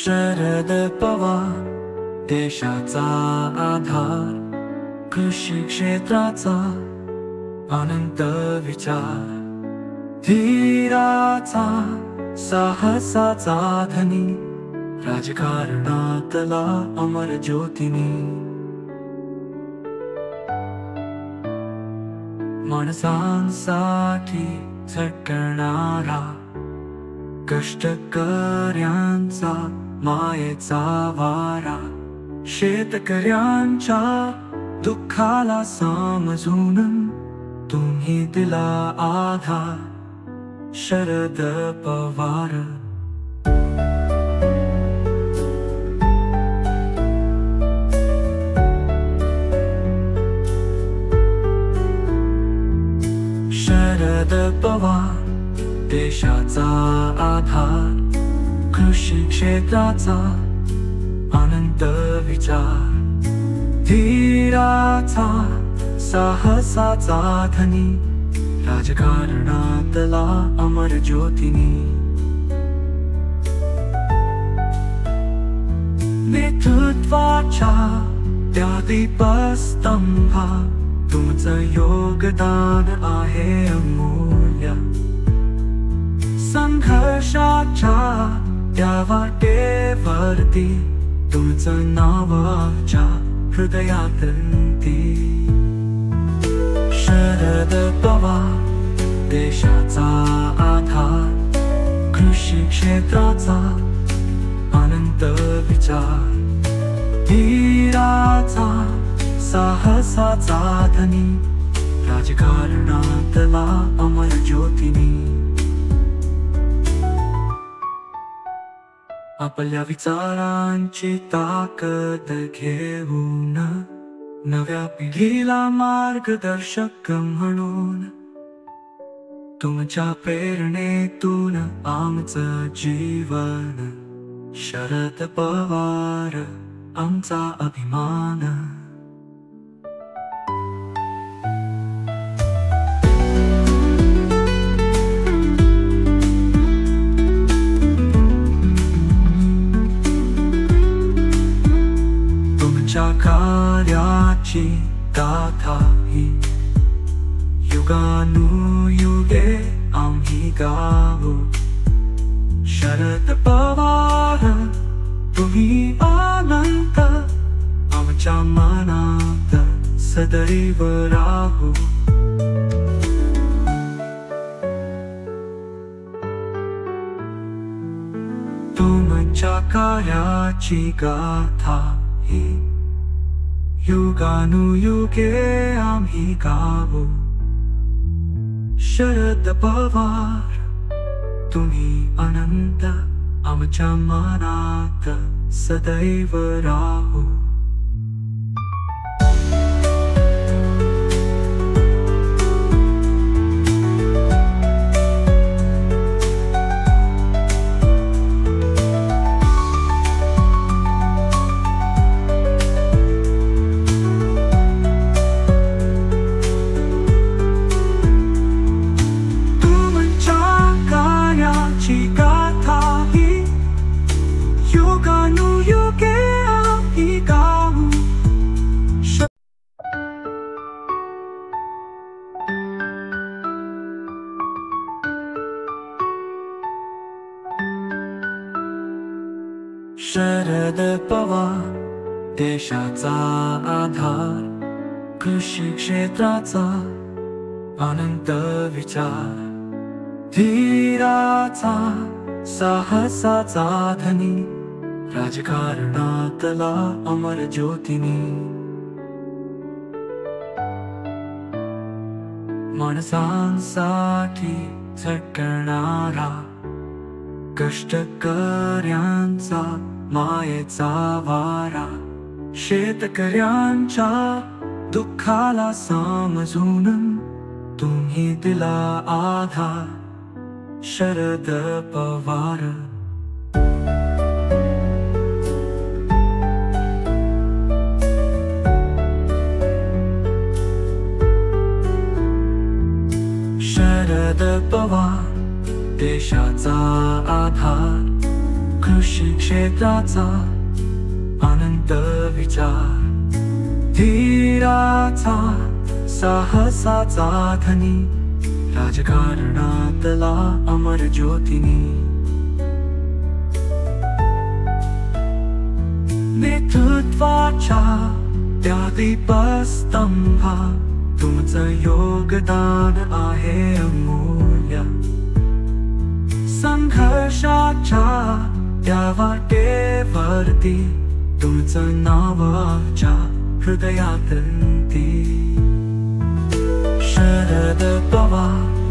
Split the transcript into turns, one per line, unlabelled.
शरद पवार देशाचा आधार, कृषी क्षेत्राचा अनंत विचार, धीराचा साहसाचा धनी, राजकारणातला अमर ज्योतिनी, माणसांसाठी झटणारा, कष्टकर्यांचा मायेचा वारा, शेतकऱ्यांच्या दुःखाला समजून तुम्ही दिला आधार, शरद पवार. शरद पवार देशाचा आधार, कृषी क्षेत्राचा अनंत विचार, धीराचा साहसाचा धनी, राजकारणातला अमर ज्योतिनी, नेतृत्वाच्या त्या दीपस्तंभा तुमचं योगदान आहे अमूल्य, संघर्षाच्या त्या वाटेवरती तुमचं नाव आमच्या हृदयात ती. शरद पवार देशाचा आधार, कृषी क्षेत्राचा अनंत विचार, धीराचा साहसाचा धनी, राजकारणातला अमर ज्योतिनी. आपल्या विचारांची ताकद घेऊन नव्या पिढीला मार्गदर्शक म्हणून, तुमच्या प्रेरणेतून आमचं जीवन, शरद पवार आमचा अभिमान. तुमच्या कार्याची गाथा ही युगानुयुगे आम्ही गाऊ, शरद पवार तुम्ही अनंत आमच्या मनात सदैव राहू. तुमच्या कार्याची गाथा ही युगानुयुगे आम्ही गाऊ, शरद पवार तुम्ही अनंत आमच्या मनात सदैव राहू. शरद पवार देशाचा आधार, कृषी क्षेत्राचा अनंत विचार, धीराचा साहसाचा धनी, राजकारणातला अमर ज्योतिनी, माणसांसाठी झटणारा, कष्टकर्यांचा मायेचा वारा, शेतकऱ्यांच्या दुःखाला समजून तुम्ही दिला आधार, शरद पवार. शरद पवार देशाचा आधार, कृषी क्षेत्राचा अनंत विचार, धीराचा साहसाचा धनी, राजकारणातला अमर ज्योतिनी, नेतृत्वाच्या त्या दीपस्तंभा तुमचं योगदान आहे अमूल्य. संघर्षाच्या त्या वाटेवरती तुमचं नाव आमच्या हृदयात. शरद पवार